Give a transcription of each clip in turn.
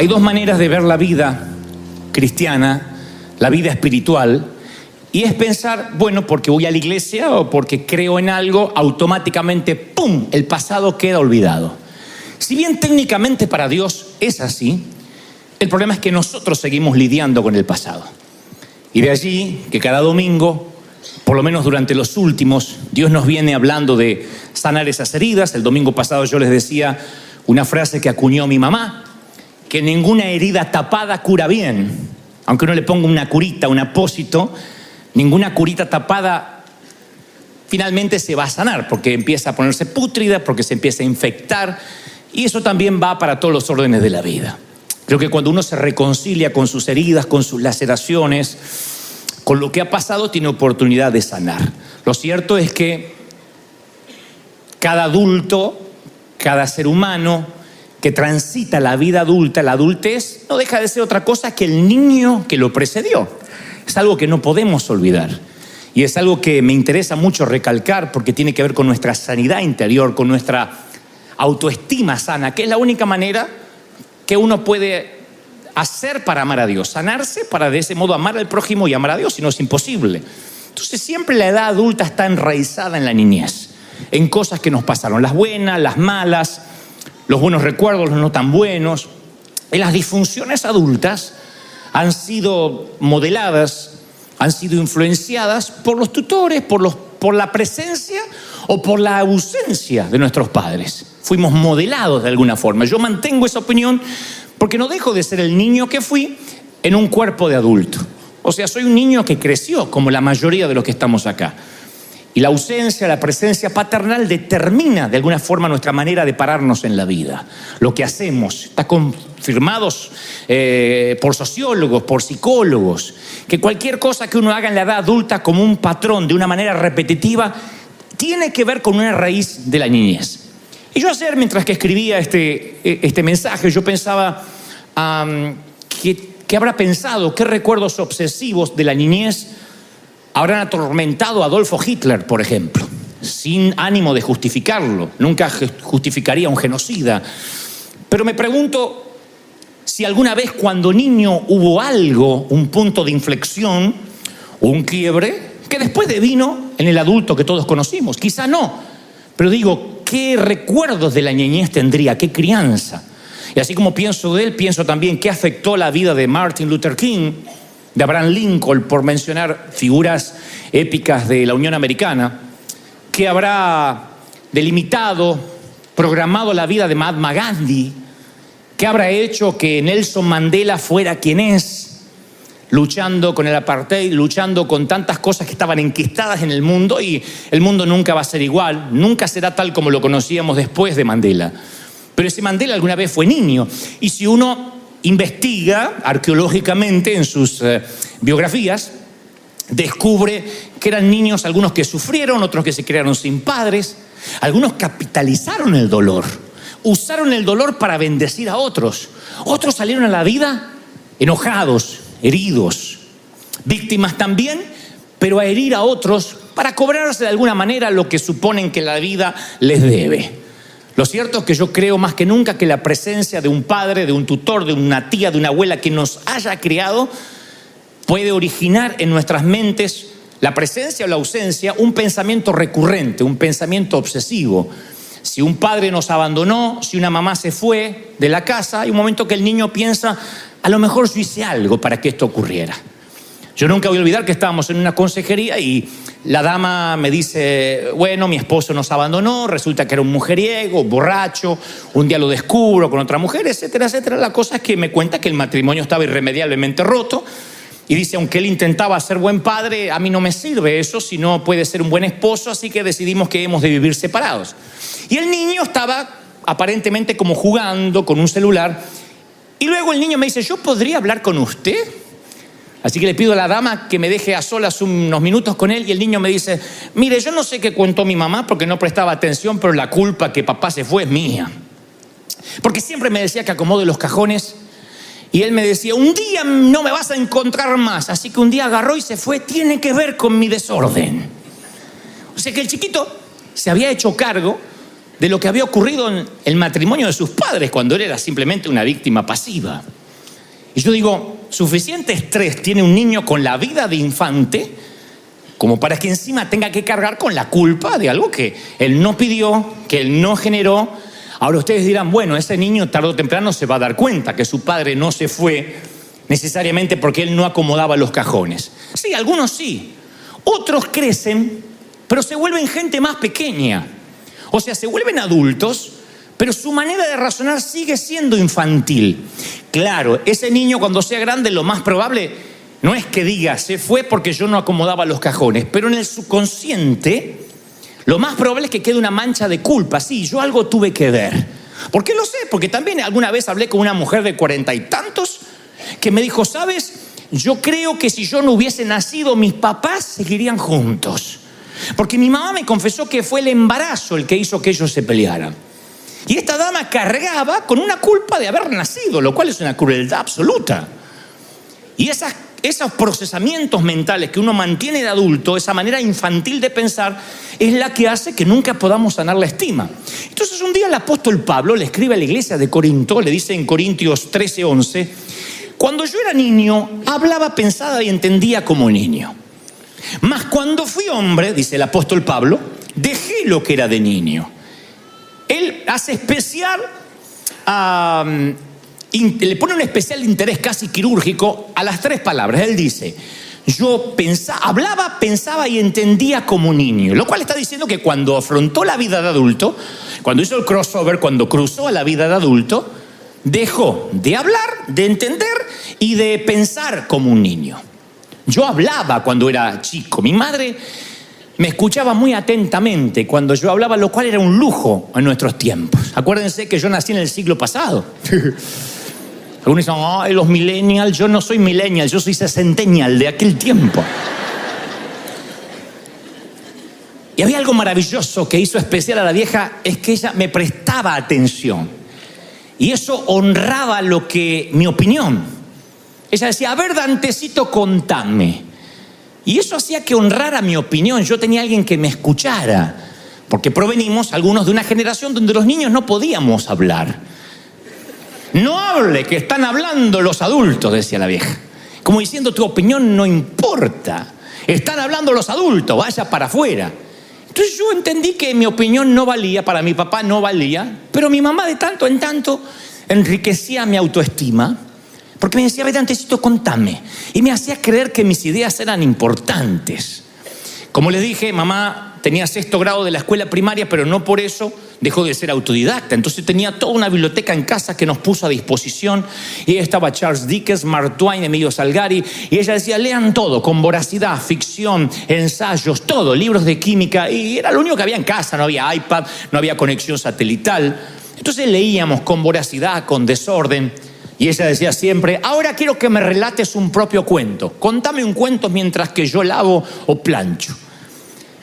Hay dos maneras de ver la vida cristiana, la vida espiritual, y es pensar, bueno, porque voy a la iglesia o porque creo en algo, automáticamente, ¡pum!, el pasado queda olvidado. Si bien técnicamente para Dios es así, el problema es que nosotros seguimos lidiando con el pasado. Y de allí que cada domingo, por lo menos durante los últimos, Dios nos viene hablando de sanar esas heridas. El domingo pasado yo les decía una frase que acuñó mi mamá, que ninguna herida tapada cura bien. Aunque uno le ponga una curita, un apósito, ninguna curita tapada finalmente se va a sanar, porque empieza a ponerse pútrida, porque se empieza a infectar, y eso también va para todos los órdenes de la vida. Creo que cuando uno se reconcilia con sus heridas, con sus laceraciones, con lo que ha pasado, tiene oportunidad de sanar. Lo cierto es que cada adulto, cada ser humano que transita la vida adulta, la adultez, no deja de ser otra cosa que el niño que lo precedió. Es algo que no podemos olvidar. Y es algo que me interesa mucho recalcar porque tiene que ver con nuestra sanidad interior, con nuestra autoestima sana, que es la única manera que uno puede hacer para amar a Dios. Sanarse para de ese modo amar al prójimo y amar a Dios, si no es imposible. Entonces siempre la edad adulta está enraizada en la niñez, en cosas que nos pasaron, las buenas, las malas, los buenos recuerdos, los no tan buenos. Y las disfunciones adultas han sido modeladas, han sido influenciadas por los tutores, por la presencia o por la ausencia de nuestros padres. Fuimos modelados de alguna forma. Yo mantengo esa opinión porque no dejo de ser el niño que fui en un cuerpo de adulto. O sea, soy un niño que creció, como la mayoría de los que estamos acá. Y la ausencia, la presencia paternal determina de alguna forma nuestra manera de pararnos en la vida. Lo que hacemos está confirmado por sociólogos, por psicólogos, que cualquier cosa que uno haga en la edad adulta como un patrón, de una manera repetitiva, tiene que ver con una raíz de la niñez. Y yo ayer, mientras que escribía este mensaje, yo pensaba ¿qué habrá pensado? ¿Qué recuerdos obsesivos de la niñez habrán atormentado a Adolfo Hitler, por ejemplo? Sin ánimo de justificarlo, nunca justificaría un genocida. Pero me pregunto si alguna vez cuando niño hubo algo, un punto de inflexión o un quiebre, que después devino en el adulto que todos conocimos. Quizá no, pero digo, ¿qué recuerdos de la niñez tendría? ¿Qué crianza? Y así como pienso de él, pienso también qué afectó la vida de Martin Luther King, de Abraham Lincoln, por mencionar figuras épicas de la Unión Americana, que habrá delimitado, programado la vida de Mahatma Gandhi, que habrá hecho que Nelson Mandela fuera quien es, luchando con el apartheid, luchando con tantas cosas que estaban enquistadas en el mundo, y el mundo nunca va a ser igual, nunca será tal como lo conocíamos después de Mandela. Pero ese Mandela alguna vez fue niño, y si uno investiga arqueológicamente en sus biografías, descubre que eran niños, algunos que sufrieron, otros que se criaron sin padres, algunos capitalizaron el dolor, usaron el dolor para bendecir a otros, otros salieron a la vida enojados, heridos, víctimas también, pero a herir a otros para cobrarse de alguna manera lo que suponen que la vida les debe. Lo cierto es que yo creo más que nunca que la presencia de un padre, de un tutor, de una tía, de una abuela que nos haya criado puede originar en nuestras mentes, la presencia o la ausencia, un pensamiento recurrente, un pensamiento obsesivo. Si un padre nos abandonó, si una mamá se fue de la casa, hay un momento que el niño piensa, a lo mejor yo hice algo para que esto ocurriera. Yo nunca voy a olvidar que estábamos en una consejería y la dama me dice, bueno, mi esposo nos abandonó, resulta que era un mujeriego, borracho, un día lo descubro con otra mujer, etcétera, etcétera. La cosa es que me cuenta que el matrimonio estaba irremediablemente roto y dice, aunque él intentaba ser buen padre, a mí no me sirve eso, si no puede ser un buen esposo, así que decidimos que hemos de vivir separados. Y el niño estaba aparentemente como jugando con un celular y luego el niño me dice, ¿yo podría hablar con usted? Así que le pido a la dama que me deje a solas unos minutos con él y el niño me dice, mire, yo no sé qué contó mi mamá porque no prestaba atención, pero la culpa que papá se fue es mía. Porque siempre me decía que acomode los cajones y él me decía, un día no me vas a encontrar más. Así que un día agarró y se fue, tiene que ver con mi desorden. O sea que el chiquito se había hecho cargo de lo que había ocurrido en el matrimonio de sus padres cuando él era simplemente una víctima pasiva. Y yo digo, suficiente estrés tiene un niño con la vida de infante como para que encima tenga que cargar con la culpa de algo que él no pidió, que él no generó. Ahora ustedes dirán, bueno, ese niño tarde o temprano se va a dar cuenta que su padre no se fue necesariamente porque él no acomodaba los cajones. Sí, algunos sí. Otros crecen, pero se vuelven gente más pequeña. O sea, se vuelven adultos, pero su manera de razonar sigue siendo infantil. Claro, ese niño cuando sea grande lo más probable no es que diga, se fue porque yo no acomodaba los cajones, pero en el subconsciente lo más probable es que quede una mancha de culpa. Sí, yo algo tuve que ver. ¿Por qué lo sé? Porque también alguna vez hablé con una mujer de 40 y tantos que me dijo, ¿sabes? Yo creo que si yo no hubiese nacido, mis papás seguirían juntos. Porque mi mamá me confesó que fue el embarazo el que hizo que ellos se pelearan. Y esta dama cargaba con una culpa de haber nacido, lo cual es una crueldad absoluta. Y esos procesamientos mentales que uno mantiene de adulto, esa manera infantil de pensar, es la que hace que nunca podamos sanar la estima. Entonces un día el apóstol Pablo le escribe a la iglesia de Corinto, le dice en Corintios 13:11, cuando yo era niño, hablaba, pensaba y entendía como niño. Mas cuando fui hombre, dice el apóstol Pablo, dejé lo que era de niño. Él hace especial, le pone un especial interés casi quirúrgico a las tres palabras. Él dice, yo hablaba, pensaba y entendía como niño. Lo cual está diciendo que cuando afrontó la vida de adulto, cuando hizo el crossover, cuando cruzó a la vida de adulto, dejó de hablar, de entender y de pensar como un niño. Yo hablaba cuando era chico. Mi madre me escuchaba muy atentamente cuando yo hablaba, lo cual era un lujo en nuestros tiempos. Acuérdense que yo nací en el siglo pasado. Algunos dicen, ay, los millennials. Yo no soy millennial, yo soy sesentennial de aquel tiempo. Y había algo maravilloso que hizo especial a la vieja, es que ella me prestaba atención. Y eso honraba mi opinión. Ella decía, a ver, Dantecito, contame. Y eso hacía que honrara mi opinión. Yo tenía alguien que me escuchara. Porque provenimos algunos de una generación donde los niños no podíamos hablar. No hable, que están hablando los adultos, decía la vieja. Como diciendo, tu opinión no importa. Están hablando los adultos, vaya para afuera. Entonces yo entendí que mi opinión no valía, para mi papá no valía, pero mi mamá de tanto en tanto enriquecía mi autoestima, porque me decía, ve, Dantecito, contame. Y me hacía creer que mis ideas eran importantes. Como les dije, mamá tenía 6º grado de la escuela primaria, pero no por eso dejó de ser autodidacta. Entonces tenía toda una biblioteca en casa que nos puso a disposición. Y ahí estaba Charles Dickens, Mark Twain, Emilio Salgari. Y ella decía, lean todo, con voracidad, ficción, ensayos, todo, libros de química. Y era lo único que había en casa, no había iPad, no había conexión satelital. Entonces leíamos con voracidad, con desorden. Y ella decía siempre, ahora quiero que me relates un propio cuento. Contame un cuento mientras que yo lavo o plancho.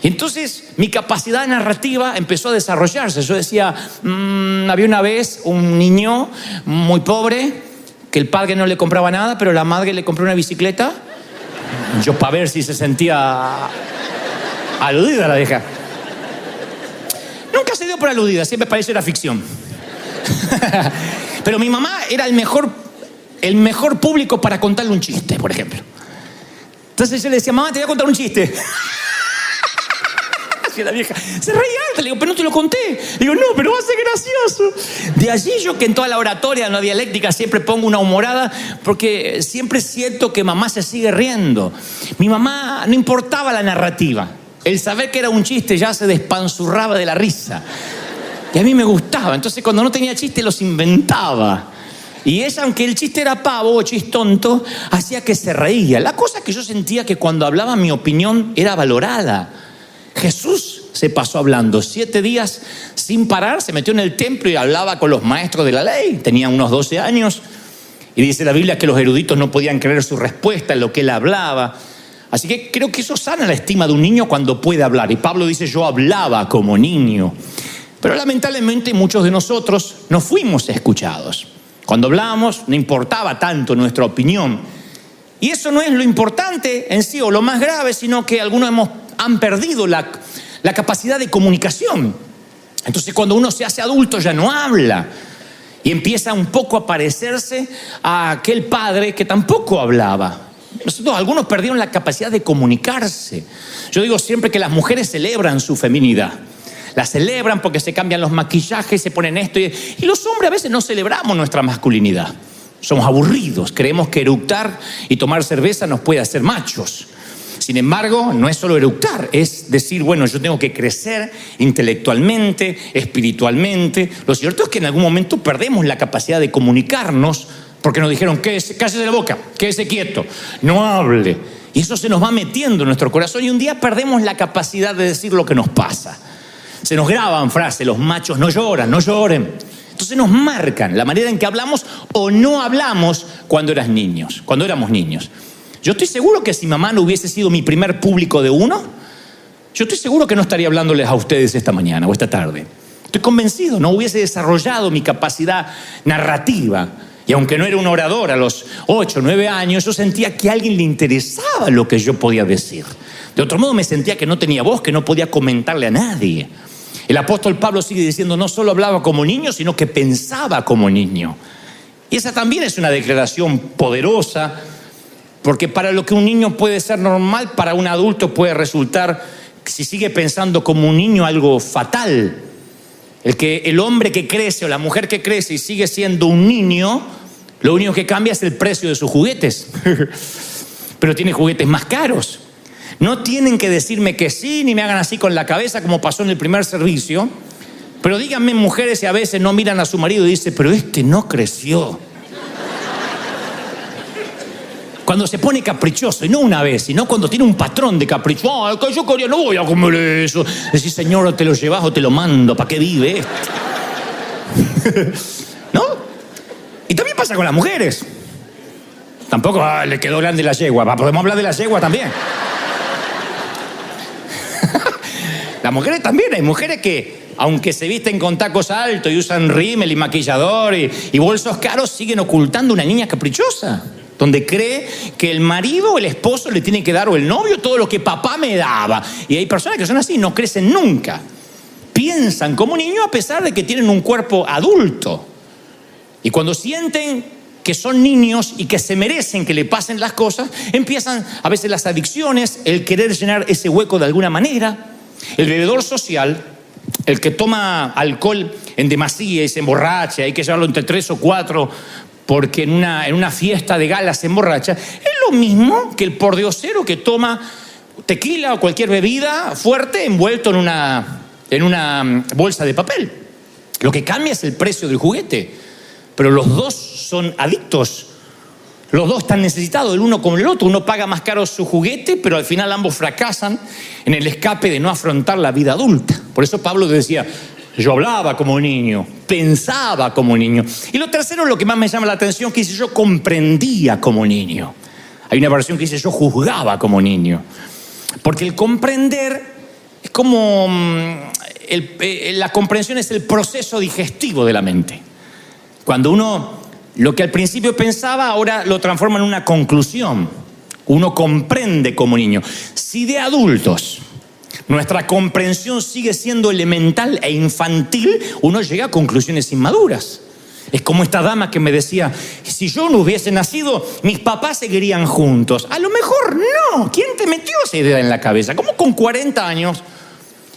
Y entonces mi capacidad narrativa empezó a desarrollarse. Yo decía, había una vez un niño muy pobre que el padre no le compraba nada, pero la madre le compró una bicicleta. Yo para ver si se sentía aludida la vieja. Nunca se dio por aludida, siempre pareció era ficción. Pero mi mamá era el mejor público para contarle un chiste, por ejemplo. Entonces yo le decía, mamá, te voy a contar un chiste. Y la vieja se reía alta. Le digo, pero no te lo conté. Le digo, no, pero va a ser gracioso. De allí yo que en toda la oratoria, en la dialéctica, siempre pongo una humorada, porque siempre siento que mamá se sigue riendo. Mi mamá no importaba la narrativa. El saber que era un chiste ya se despanzurraba de la risa. Y a mí me gustaba. Entonces cuando no tenía chiste los inventaba. Y ella, aunque el chiste era pavo o chistonto, hacía que se reía. La cosa es que yo sentía que cuando hablaba mi opinión era valorada. Jesús se pasó hablando 7 días sin parar, se metió en el templo y hablaba con los maestros de la ley. Tenía unos 12 años. Y dice la Biblia que los eruditos no podían creer su respuesta en lo que él hablaba. Así que creo que eso sana la estima de un niño cuando puede hablar. Y Pablo dice, yo hablaba como niño. Pero lamentablemente muchos de nosotros no fuimos escuchados. Cuando hablábamos no importaba tanto nuestra opinión. Y eso no es lo importante en sí o lo más grave, sino que algunos han perdido la capacidad de comunicación. Entonces cuando uno se hace adulto ya no habla y empieza un poco a parecerse a aquel padre que tampoco hablaba. Algunos perdieron la capacidad de comunicarse. Yo digo siempre que las mujeres celebran su feminidad. La celebran porque se cambian los maquillajes, se ponen esto y los hombres a veces no celebramos nuestra masculinidad. Somos aburridos, creemos que eructar y tomar cerveza nos puede hacer machos. Sin embargo, no es solo eructar, es decir, bueno, yo tengo que crecer intelectualmente, espiritualmente. Lo cierto es que en algún momento perdemos la capacidad de comunicarnos porque nos dijeron, cállese la boca, quédese quieto, no hable. Y eso se nos va metiendo en nuestro corazón y un día perdemos la capacidad de decir lo que nos pasa. Se nos graban frases, los machos no lloran, no lloren. Entonces nos marcan la manera en que hablamos o no hablamos cuando éramos niños. Yo estoy seguro que si mamá no hubiese sido mi primer público de uno, yo estoy seguro que no estaría hablándoles a ustedes esta mañana o esta tarde. Estoy convencido, no hubiese desarrollado mi capacidad narrativa. Y aunque no era un orador a los 8 o 9 años, yo sentía que a alguien le interesaba lo que yo podía decir. De otro modo me sentía que no tenía voz, que no podía comentarle a nadie. El apóstol Pablo sigue diciendo, no solo hablaba como niño, sino que pensaba como niño. Y esa también es una declaración poderosa, porque para lo que un niño puede ser normal, para un adulto puede resultar, si sigue pensando como un niño, algo fatal. El hombre que crece o la mujer que crece y sigue siendo un niño, lo único que cambia es el precio de sus juguetes. Pero tiene juguetes más caros. No tienen que decirme que sí, ni me hagan así con la cabeza como pasó en el primer servicio. Pero díganme, mujeres, si a veces no miran a su marido y dicen, pero este no creció. Cuando se pone caprichoso, y no una vez, sino cuando tiene un patrón de capricho. Yo no voy a comer eso. Decís, señor, te lo llevas o te lo mando, ¿para qué vive este? ¿No? Y también pasa con las mujeres. Tampoco le quedó grande la yegua. Podemos hablar de la yegua también. Las mujeres también, hay mujeres que, aunque se visten con tacos altos y usan rímel y maquillador y bolsos caros, siguen ocultando una niña caprichosa, donde cree que el marido o el esposo le tiene que dar, o el novio, todo lo que papá me daba. Y hay personas que son así, no crecen nunca. Piensan como niños a pesar de que tienen un cuerpo adulto. Y cuando sienten que son niños y que se merecen que le pasen las cosas, empiezan a veces las adicciones, el querer llenar ese hueco de alguna manera. El bebedor social, el que toma alcohol en demasía y se emborracha, hay que llevarlo entre 3 o 4 porque en una fiesta de gala se emborracha, es lo mismo que el pordiosero que toma tequila o cualquier bebida fuerte envuelto en una bolsa de papel. Lo que cambia es el precio del juguete, pero los dos son adictos. Los dos están necesitados, el uno como el otro. Uno paga más caro su juguete, pero al final ambos fracasan en el escape de no afrontar la vida adulta. Por eso Pablo decía, yo hablaba como niño, pensaba como niño. Y lo tercero, lo que más me llama la atención, que dice, yo comprendía como niño. Hay una versión que dice, yo juzgaba como niño. Porque el comprender es como... la comprensión es el proceso digestivo de la mente. Cuando uno... Lo que al principio pensaba, ahora lo transforma en una conclusión. Uno comprende como niño. Si de adultos nuestra comprensión sigue siendo elemental e infantil, uno llega a conclusiones inmaduras. Es como esta dama que me decía, si yo no hubiese nacido, mis papás seguirían juntos. A lo mejor no. ¿Quién te metió esa idea en la cabeza? ¿Cómo con 40 años,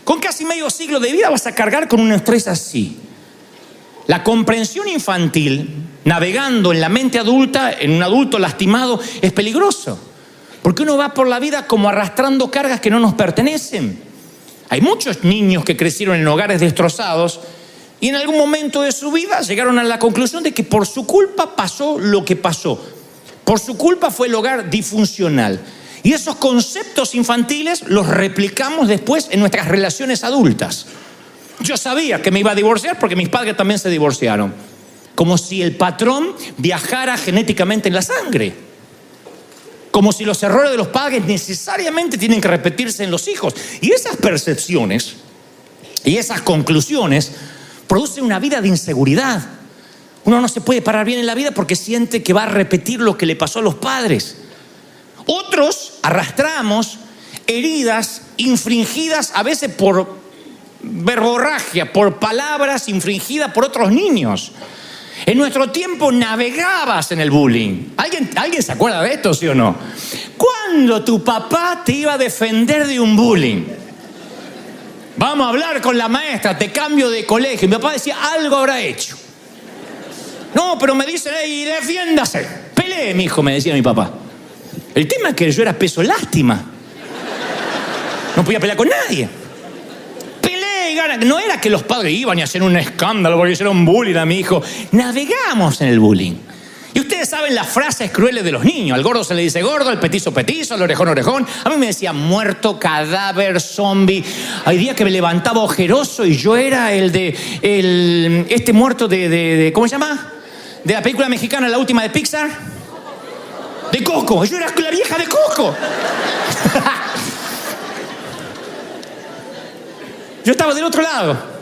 con casi medio siglo de vida, vas a cargar con un estrés así? La comprensión infantil, navegando en la mente adulta, en un adulto lastimado, es peligroso. Porque uno va por la vida como arrastrando cargas que no nos pertenecen. Hay muchos niños que crecieron en hogares destrozados y en algún momento de su vida llegaron a la conclusión de que por su culpa pasó lo que pasó. Por su culpa fue el hogar disfuncional. Y esos conceptos infantiles los replicamos después en nuestras relaciones adultas. Yo sabía que me iba a divorciar porque mis padres también se divorciaron. Como si el patrón viajara genéticamente en la sangre. Como si los errores de los padres necesariamente tienen que repetirse en los hijos. Y esas percepciones y esas conclusiones producen una vida de inseguridad. Uno no se puede parar bien en la vida porque siente que va a repetir lo que le pasó a los padres. Otros arrastramos heridas infringidas a veces por verborragia, por palabras infringidas por otros niños. En nuestro tiempo navegabas en el bullying. ¿Alguien se acuerda de esto, sí o no? ¿Cuándo tu papá te iba a defender de un bullying? Vamos a hablar con la maestra, te cambio de colegio. Mi papá decía, algo habrá hecho. No, pero me dicen, y defiéndase. Pelee, mi hijo, me decía mi papá. El tema es que yo era peso lástima. No podía pelear con nadie. Peleé y gana. No era que los padres iban y hacían un escándalo porque hicieron bullying a mi hijo. Navegamos en el bullying. Y ustedes saben las frases crueles de los niños. Al gordo se le dice gordo, al petizo petizo, al orejón orejón. A mí me decía muerto, cadáver, zombie. Hay días que me levantaba ojeroso y yo era este muerto de ¿cómo se llama? De la película mexicana, la última de Pixar. De Coco. Yo era la vieja de Coco. Yo estaba del otro lado.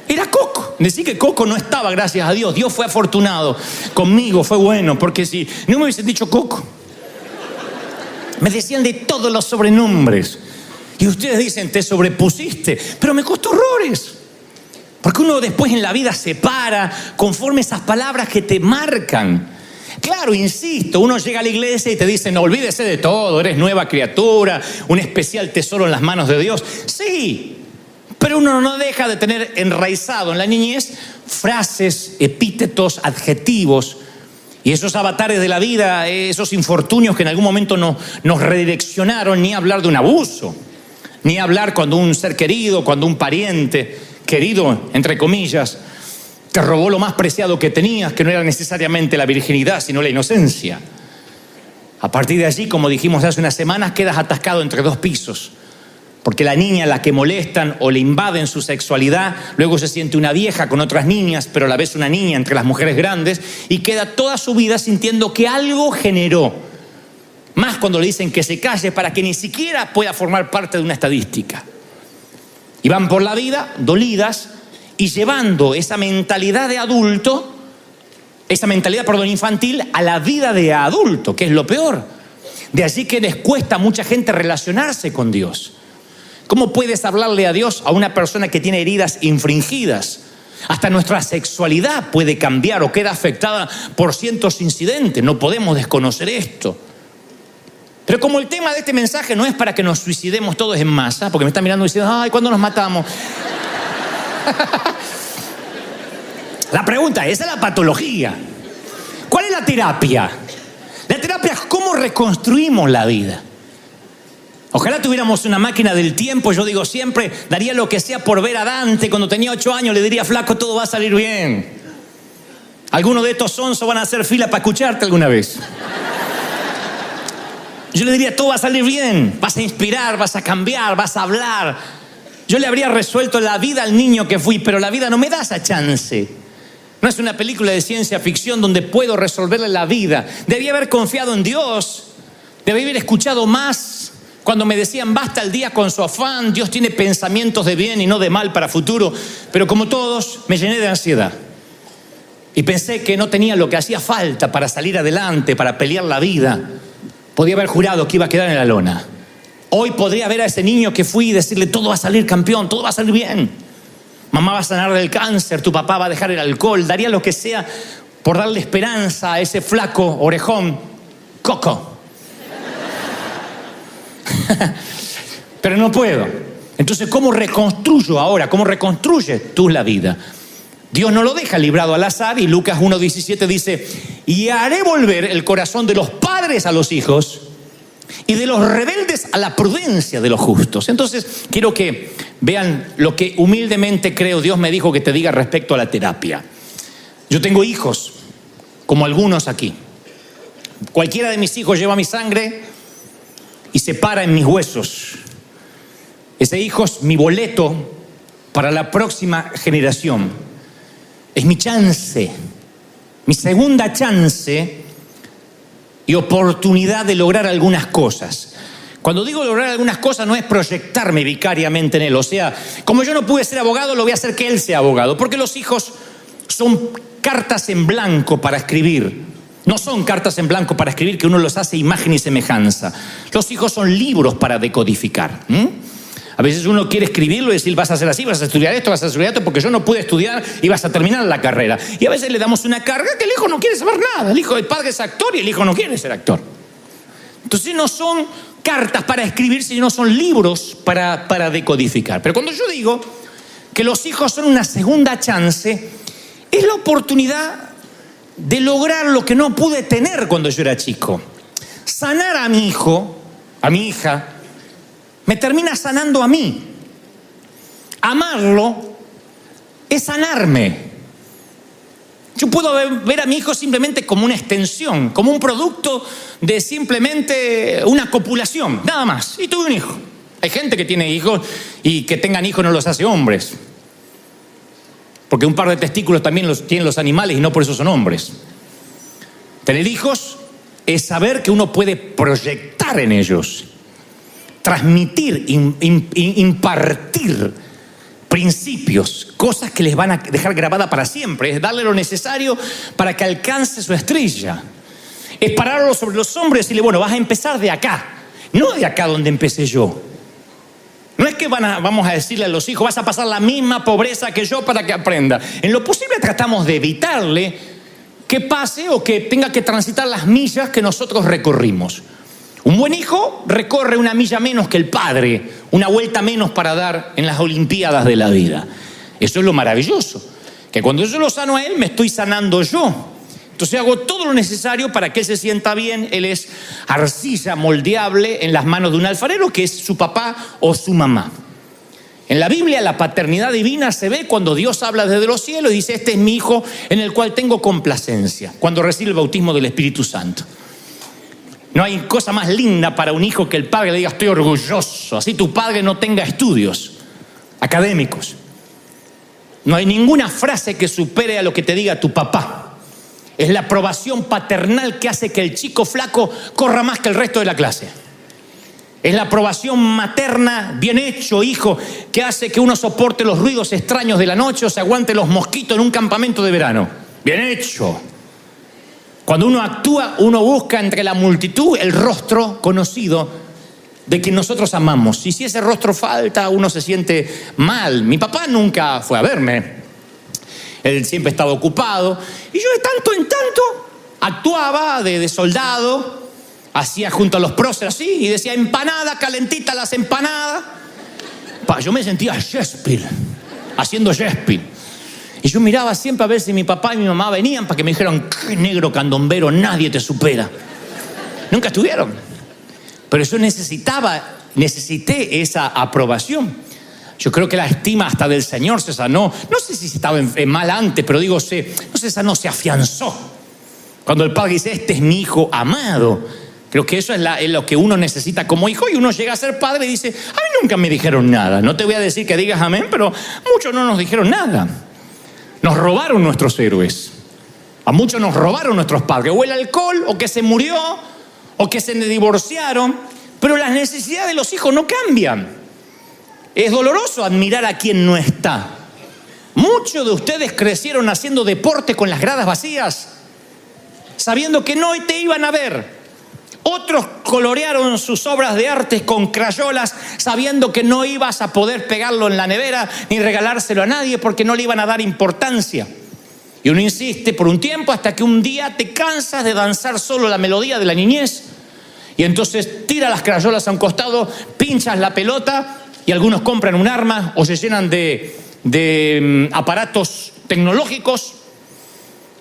Era Coco. Decí que Coco no estaba, gracias a Dios. Dios fue afortunado conmigo, fue bueno, porque si no me hubiesen dicho Coco. Me decían de todos los sobrenombres. Y ustedes dicen, te sobrepusiste. Pero me costó horrores. Porque uno después en la vida se para conforme esas palabras que te marcan. Claro, insisto, uno llega a la iglesia y te dicen, no, olvídese de todo, eres nueva criatura, un especial tesoro en las manos de Dios. Sí, pero uno no deja de tener enraizado en la niñez frases, epítetos, adjetivos y esos avatares de la vida, esos infortunios que en algún momento nos redireccionaron, ni hablar de un abuso, ni hablar cuando un ser querido, cuando un pariente querido, entre comillas, te robó lo más preciado que tenías, que no era necesariamente la virginidad, sino la inocencia. A partir de allí, como dijimos hace unas semanas, quedas atascado entre dos pisos. Porque la niña a la que molestan o le invaden su sexualidad, luego se siente una vieja con otras niñas, pero a la vez una niña entre las mujeres grandes, y queda toda su vida sintiendo que algo generó. Más cuando le dicen que se calle para que ni siquiera pueda formar parte de una estadística. Y van por la vida dolidas y llevando esa mentalidad de adulto, infantil, a la vida de adulto, que es lo peor. De allí que les cuesta a mucha gente relacionarse con Dios. ¿Cómo puedes hablarle a Dios a una persona que tiene heridas infringidas? Hasta nuestra sexualidad puede cambiar o queda afectada por cientos incidentes. No podemos desconocer esto. Pero como el tema de este mensaje no es para que nos suicidemos todos en masa, porque me están mirando diciendo, ay, ¿cuándo nos matamos? La pregunta, esa es la patología. ¿Cuál es la terapia? La terapia es cómo reconstruimos la vida. Ojalá tuviéramos una máquina del tiempo. Yo digo siempre, daría lo que sea por ver a Dante. Cuando tenía 8 años le diría, flaco, todo va a salir bien. Algunos de estos sonsos van a hacer fila para escucharte alguna vez. Yo le diría, todo va a salir bien. Vas a inspirar, vas a cambiar, vas a hablar. Yo le habría resuelto la vida al niño que fui, pero la vida no me da esa chance. No es una película de ciencia ficción donde puedo resolverle la vida. Debí haber confiado en Dios. Debí haber escuchado más cuando me decían, basta el día con su afán. Dios tiene pensamientos de bien y no de mal para futuro. Pero como todos, me llené de ansiedad. Y pensé que no tenía lo que hacía falta para salir adelante, para pelear la vida. Podía haber jurado que iba a quedar en la lona. Hoy podría ver a ese niño que fui y decirle, todo va a salir campeón, todo va a salir bien. Mamá va a sanar del cáncer, tu papá va a dejar el alcohol. Daría lo que sea por darle esperanza a ese flaco orejón, Coco. Pero no puedo. Entonces, ¿cómo reconstruyo ahora? ¿Cómo reconstruyes tú la vida? Dios no lo deja librado al azar y Lucas 1:17 dice, y haré volver el corazón de los padres a los hijos y de los rebeldes a la prudencia de los justos. Entonces, quiero que vean lo que humildemente creo Dios me dijo que te diga respecto a la terapia. Yo tengo hijos, como algunos aquí. Cualquiera de mis hijos lleva mi sangre y se para en mis huesos. Ese hijo es mi boleto para la próxima generación. Es mi chance, mi segunda chance y oportunidad de lograr algunas cosas. Cuando digo lograr algunas cosas no es proyectarme vicariamente en él. O sea, como yo no pude ser abogado, lo voy a hacer que él sea abogado. Porque los hijos son cartas en blanco para escribir. No son cartas en blanco para escribir que uno los hace imagen y semejanza. Los hijos son libros para decodificar. A veces uno quiere escribirlo y decir, vas a hacer así, vas a estudiar esto, vas a estudiar esto, porque yo no pude estudiar y vas a terminar la carrera. Y a veces le damos una carga que el hijo no quiere saber nada. El padre es actor y el hijo no quiere ser actor. Entonces no son cartas para escribir, sino son libros para decodificar. Pero cuando yo digo que los hijos son una segunda chance, es la oportunidad de lograr lo que no pude tener cuando yo era chico. Sanar a mi hijo, a mi hija, me termina sanando a mí. Amarlo es sanarme. Yo puedo ver a mi hijo simplemente como una extensión, como un producto de simplemente una copulación, nada más. Y tuve un hijo. Hay gente que tiene hijos y que tengan hijos no los hace hombres. Porque un par de testículos también los tienen los animales y no por eso son hombres. Tener hijos es saber que uno puede proyectar en ellos, transmitir, impartir principios, cosas que les van a dejar grabada para siempre. Es darle lo necesario para que alcance su estrella. Es pararlo sobre los hombros y decirle, bueno, vas a empezar de acá, no de acá donde empecé yo. No es que vamos a decirle a los hijos, vas a pasar la misma pobreza que yo para que aprenda. En lo posible tratamos de evitarle que pase o que tenga que transitar las millas que nosotros recorrimos. Un buen hijo recorre una milla menos que el padre, una vuelta menos para dar en las olimpiadas de la vida. Eso es lo maravilloso, que cuando yo lo sano a él, me estoy sanando yo. Entonces hago todo lo necesario para que él se sienta bien. Él es arcilla moldeable en las manos de un alfarero, que es su papá o su mamá. En la Biblia la paternidad divina se ve cuando Dios habla desde los cielos y dice, este es mi hijo en el cual tengo complacencia, cuando recibe el bautismo del Espíritu Santo. No hay cosa más linda para un hijo que el padre le diga, estoy orgulloso, así tu padre no tenga estudios académicos. No hay ninguna frase que supere a lo que te diga tu papá. Es la aprobación paternal que hace que el chico flaco corra más que el resto de la clase. Es la aprobación materna, bien hecho, hijo, que hace que uno soporte los ruidos extraños de la noche o se aguante los mosquitos en un campamento de verano. Bien hecho. Cuando uno actúa, uno busca entre la multitud el rostro conocido de que nosotros amamos. Y si ese rostro falta, uno se siente mal. Mi papá nunca fue a verme. Él siempre estaba ocupado. Y yo de tanto en tanto actuaba de soldado. Hacía junto a los próceres así y decía, empanada, calentita las empanadas. Yo me sentía Shakespeare, haciendo Shakespeare. Y yo miraba siempre a ver si mi papá y mi mamá venían para que me dijeran, qué negro candombero, nadie te supera. Nunca estuvieron. Pero yo necesité esa aprobación. Yo creo que la estima hasta del Señor se sanó. No sé si estaba mal antes, pero digo, no se sanó, se afianzó. Cuando el padre dice, este es mi hijo amado. Creo que eso es lo que uno necesita como hijo. Y uno llega a ser padre y dice, a mí nunca me dijeron nada. No te voy a decir que digas amén, pero muchos no nos dijeron nada. Nos robaron nuestros héroes. A muchos nos robaron nuestros padres. O el alcohol, o que se murió, o que se divorciaron. Pero las necesidades de los hijos no cambian. Es doloroso admirar a quien no está. Muchos de ustedes crecieron haciendo deporte con las gradas vacías, sabiendo que no te iban a ver. Otros colorearon sus obras de arte con crayolas, sabiendo que no ibas a poder pegarlo en la nevera ni regalárselo a nadie porque no le iban a dar importancia. Y uno insiste por un tiempo hasta que un día te cansas de danzar solo la melodía de la niñez y entonces tiras las crayolas a un costado, pinchas la pelota y algunos compran un arma o se llenan de aparatos tecnológicos,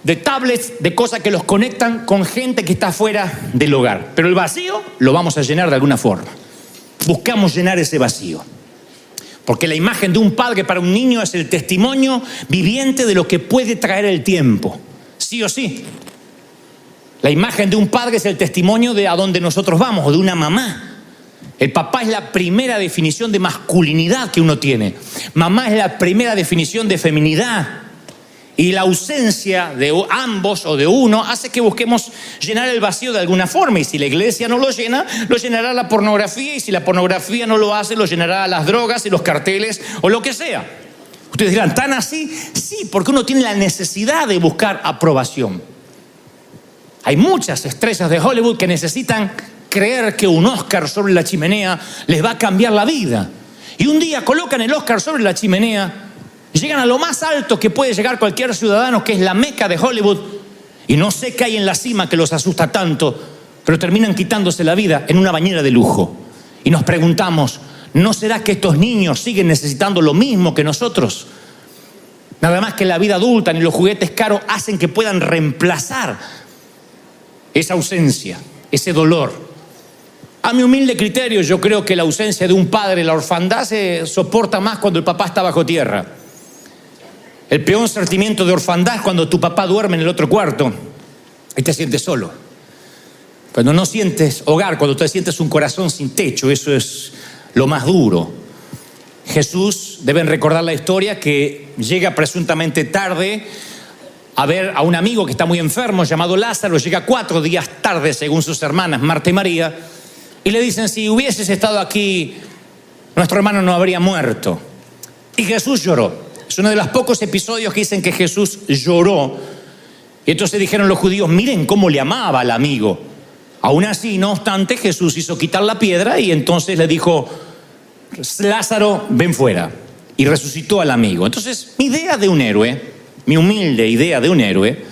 de tablets, de cosas que los conectan con gente que está fuera del hogar. Pero el vacío lo vamos a llenar de alguna forma. Buscamos llenar ese vacío. Porque la imagen de un padre para un niño es el testimonio viviente de lo que puede traer el tiempo. Sí o sí. La imagen de un padre es el testimonio de a dónde nosotros vamos, o de una mamá. El papá es la primera definición de masculinidad que uno tiene. Mamá es la primera definición de feminidad. Y la ausencia de ambos o de uno hace que busquemos llenar el vacío de alguna forma. Y si la iglesia no lo llena, lo llenará la pornografía. Y si la pornografía no lo hace, lo llenará las drogas y los carteles o lo que sea. Ustedes dirán, ¿tan así? Sí, porque uno tiene la necesidad de buscar aprobación. Hay muchas estrellas de Hollywood que necesitan creer que un Oscar sobre la chimenea les va a cambiar la vida. Y un día colocan el Oscar sobre la chimenea, llegan a lo más alto que puede llegar cualquier ciudadano, que es la Meca de Hollywood, y no sé qué hay en la cima que los asusta tanto, pero terminan quitándose la vida en una bañera de lujo. Y nos preguntamos, ¿no será que estos niños siguen necesitando lo mismo que nosotros? Nada más que la vida adulta ni los juguetes caros hacen que puedan reemplazar esa ausencia, ese dolor. A mi humilde criterio, yo creo que la ausencia de un padre, la orfandad, se soporta más cuando el papá está bajo tierra. El peor sentimiento de orfandad es cuando tu papá duerme en el otro cuarto y te sientes solo. Cuando no sientes hogar, cuando te sientes un corazón sin techo, eso es lo más duro. Jesús, deben recordar la historia, que llega presuntamente tarde a ver a un amigo que está muy enfermo llamado Lázaro. Llega 4 días tarde, según sus hermanas Marta y María, y le dicen: si hubieses estado aquí, nuestro hermano no habría muerto. Y Jesús lloró. Es uno de los pocos episodios que dicen que Jesús lloró. Y entonces dijeron los judíos: miren cómo le amaba al amigo. Aún así, no obstante, Jesús hizo quitar la piedra y entonces le dijo: Lázaro, ven fuera. Y resucitó al amigo. Entonces, mi idea de un héroe, mi humilde idea de un héroe,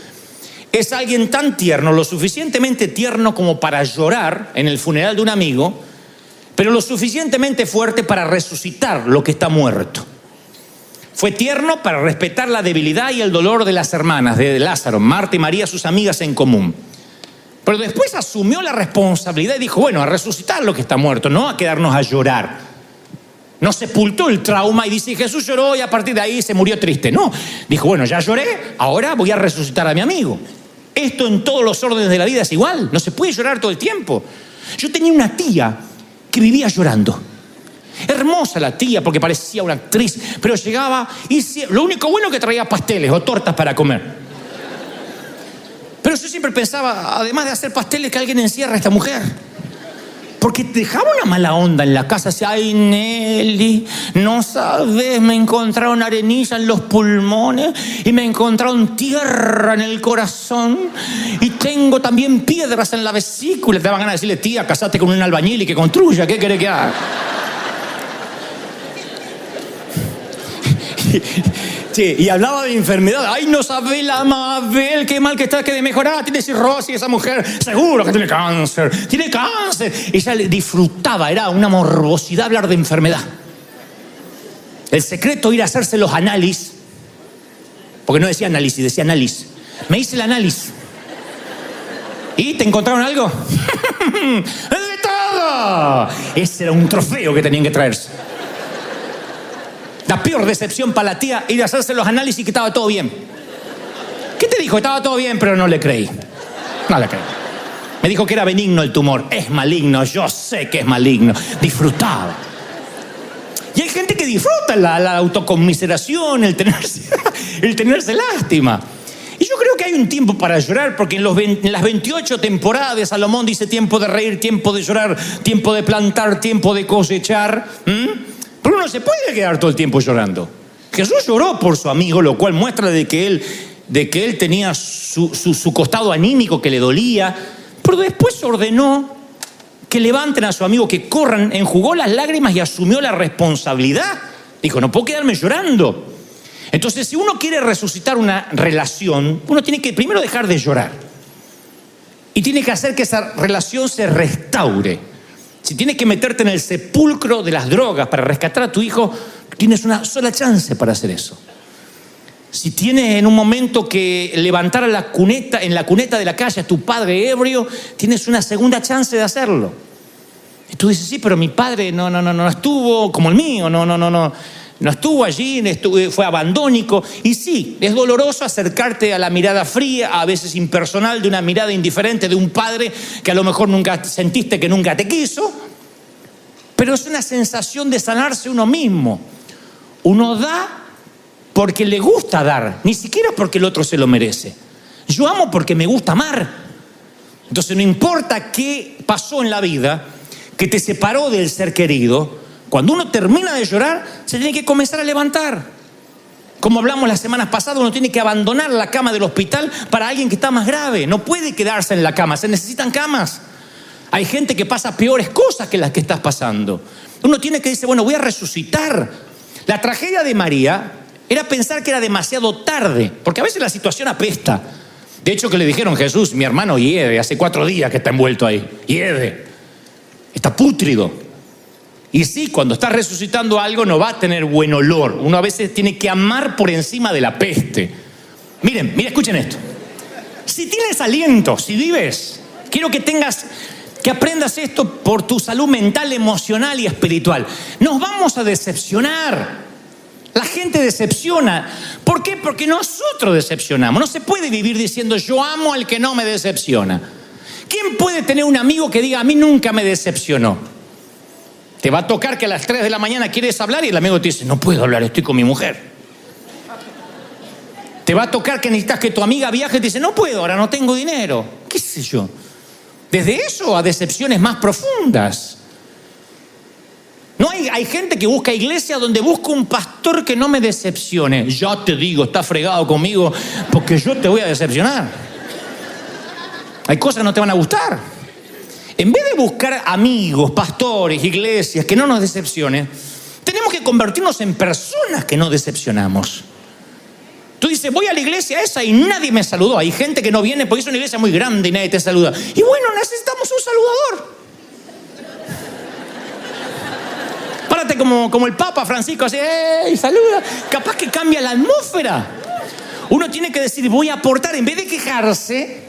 es alguien tan tierno, lo suficientemente tierno como para llorar en el funeral de un amigo, pero lo suficientemente fuerte para resucitar lo que está muerto. Fue tierno para respetar la debilidad y el dolor de las hermanas de Lázaro, Marta y María, sus amigas en común. Pero después asumió la responsabilidad y dijo: bueno, a resucitar lo que está muerto, no a quedarnos a llorar. No sepultó el trauma y dice: Jesús lloró y a partir de ahí se murió triste. No, dijo: bueno, ya lloré, ahora voy a resucitar a mi amigo. Esto en todos los órdenes de la vida es igual, no se puede llorar todo el tiempo. Yo tenía una tía que vivía llorando. Hermosa la tía, porque parecía una actriz, pero llegaba y lo único bueno que traía pasteles o tortas para comer. Pero yo siempre pensaba, además de hacer pasteles, que alguien encierra a esta mujer. Porque dejaba una mala onda en la casa. Decía: ay, Nelly, no sabes, me encontraron arenilla en los pulmones y me encontraron tierra en el corazón y tengo también piedras en la vesícula. Te daban ganas de decirle: tía, casate con un albañil y que construya, ¿qué querés que haga? Sí, y hablaba de enfermedad. Ay, no sabe la Mabel, qué mal que está, que de mejorar. Tiene cirrosis esa mujer, seguro que tiene cáncer. Tiene cáncer. Ella le disfrutaba, era una morbosidad hablar de enfermedad. El secreto, ir a hacerse los análisis. Porque no decía análisis, decía análisis. Me hice el análisis. ¿Y te encontraron algo? ¡De todo! Ese era un trofeo que tenían que traerse. La peor decepción para la tía, ir a hacerse los análisis y que estaba todo bien. ¿Qué te dijo? Estaba todo bien, pero no le creí. No le creí. Me dijo que era benigno el tumor. Es maligno, yo sé que es maligno. Disfrutaba. Y hay gente que disfruta la autoconmiseración, el tenerse lástima. Y yo creo que hay un tiempo para llorar, porque en las 28 temporadas de Salomón dice: tiempo de reír, tiempo de llorar, tiempo de plantar, tiempo de cosechar. Pero uno se puede quedar todo el tiempo llorando. Jesús lloró por su amigo, lo cual muestra de que él tenía su costado anímico que le dolía, pero después ordenó que levanten a su amigo, que corran, enjugó las lágrimas y asumió la responsabilidad. Dijo: no puedo quedarme llorando. Entonces, si uno quiere resucitar una relación, uno tiene que primero dejar de llorar y tiene que hacer que esa relación se restaure. Si tienes que meterte en el sepulcro de las drogas para rescatar a tu hijo, tienes una sola chance para hacer eso. Si tienes en un momento que levantar en la cuneta de la calle a tu padre ebrio, tienes una segunda chance de hacerlo. Y tú dices: sí, pero mi padre no estuvo como el mío, no estuvo allí, fue abandónico. Y sí, es doloroso acercarte a la mirada fría, a veces impersonal, de una mirada indiferente de un padre que a lo mejor nunca sentiste que nunca te quiso, pero es una sensación de sanarse uno mismo. Uno da porque le gusta dar, ni siquiera porque el otro se lo merece. Yo amo porque me gusta amar. Entonces no importa qué pasó en la vida que te separó del ser querido, cuando uno termina de llorar, se tiene que comenzar a levantar. Como hablamos las semanas pasadas, uno tiene que abandonar la cama del hospital para alguien que está más grave. No puede quedarse en la cama, se necesitan camas. Hay gente que pasa peores cosas que las que estás pasando. Uno tiene que decir, bueno, voy a resucitar. La tragedia de María era pensar que era demasiado tarde, porque a veces la situación apesta. De hecho, que le dijeron, Jesús, mi hermano hiede, hace 4 días que está envuelto ahí. Hiede. Está pútrido. Y sí, cuando estás resucitando algo no va a tener buen olor. Uno a veces tiene que amar por encima de la peste. Miren, escuchen esto. Si tienes aliento, si vives, quiero que aprendas esto por tu salud mental, emocional y espiritual. Nos vamos a decepcionar. La gente decepciona. ¿Por qué? Porque nosotros decepcionamos. No se puede vivir diciendo yo amo al que no me decepciona. ¿Quién puede tener un amigo que diga a mí nunca me decepcionó? Te va a tocar que a las 3 de la mañana quieres hablar y el amigo te dice no puedo hablar, estoy con mi mujer. Te va a tocar que necesitas que tu amiga viaje y te dice no puedo, ahora no tengo dinero. ¿Qué sé yo? Desde eso a decepciones más profundas. No hay gente que busca iglesia donde busca un pastor que no me decepcione. Yo te digo, está fregado conmigo porque yo te voy a decepcionar. Hay cosas que no te van a gustar. En vez de buscar amigos, pastores, iglesias que no nos decepcionen, tenemos que convertirnos en personas que no decepcionamos. Tú dices, voy a la iglesia esa y nadie me saludó. Hay gente que no viene porque es una iglesia muy grande y nadie te saluda. Y bueno, necesitamos un saludador. Párate como el Papa Francisco, así, ¡ey! Saluda. Capaz que cambia la atmósfera. Uno tiene que decir, voy a aportar, en vez de quejarse,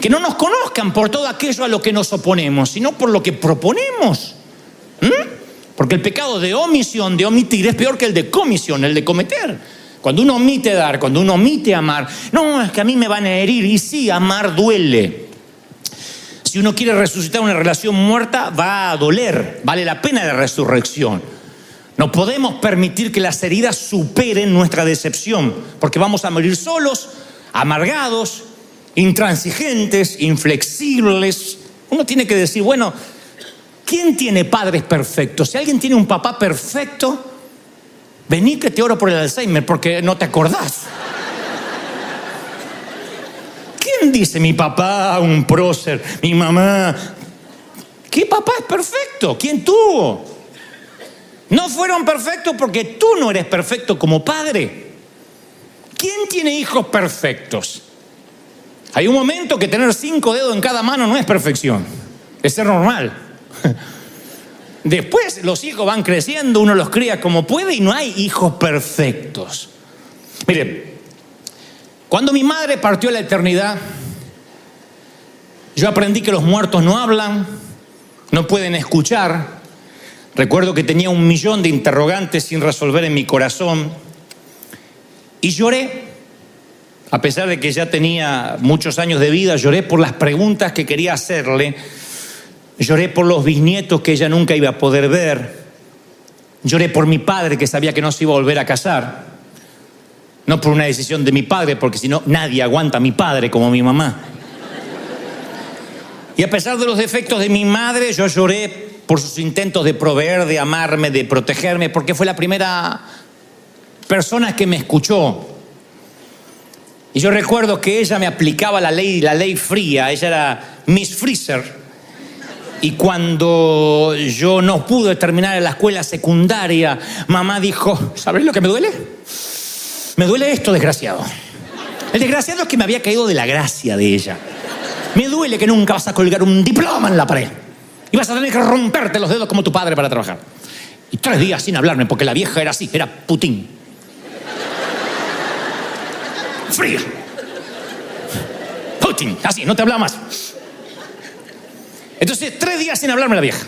que no nos conozcan por todo aquello a lo que nos oponemos, sino por lo que proponemos. Porque el pecado de omisión, de omitir, es peor que el de comisión, el de cometer. Cuando uno omite dar, cuando uno omite amar, no, es que a mí me van a herir. Y sí, amar duele. Si uno quiere resucitar una relación muerta, va a doler. Vale la pena la resurrección. No podemos permitir que las heridas superen nuestra decepción, porque vamos a morir solos, amargados, intransigentes, inflexibles. Uno tiene que decir, bueno, ¿quién tiene padres perfectos? Si alguien tiene un papá perfecto, vení que te oro por el Alzheimer porque no te acordás. ¿Quién dice mi papá, un prócer, mi mamá? ¿Qué papá es perfecto? ¿Quién tuvo? No fueron perfectos porque tú no eres perfecto como padre. ¿Quién tiene hijos perfectos? Hay un momento que tener 5 dedos en cada mano no es perfección, es ser normal. Después los hijos van creciendo, uno los cría como puede y no hay hijos perfectos. Miren, cuando mi madre partió a la eternidad, yo aprendí que los muertos no hablan, no pueden escuchar. Recuerdo que tenía 1.000.000 de interrogantes sin resolver en mi corazón y lloré. A pesar de que ya tenía muchos años de vida, lloré por las preguntas que quería hacerle. Lloré por los bisnietos que ella nunca iba a poder ver. Lloré por mi padre que sabía que no se iba a volver a casar. No por una decisión de mi padre, porque si no, nadie aguanta a mi padre como mi mamá. Y a pesar de los defectos de mi madre, yo lloré por sus intentos de proveer, de amarme, de protegerme, porque fue la primera persona que me escuchó. Y yo recuerdo que ella me aplicaba la ley fría. Ella era Miss Freezer. Y cuando yo no pude terminar la escuela secundaria, mamá dijo, ¿sabes lo que me duele? Me duele esto, desgraciado. El desgraciado es que me había caído de la gracia de ella. Me duele que nunca vas a colgar un diploma en la pared. Y vas a tener que romperte los dedos como tu padre para trabajar. Y 3 días sin hablarme, porque la vieja era así, era Putin. Fría. Putin, así, no te hablaba más. Entonces, 3 días sin hablarme la vieja.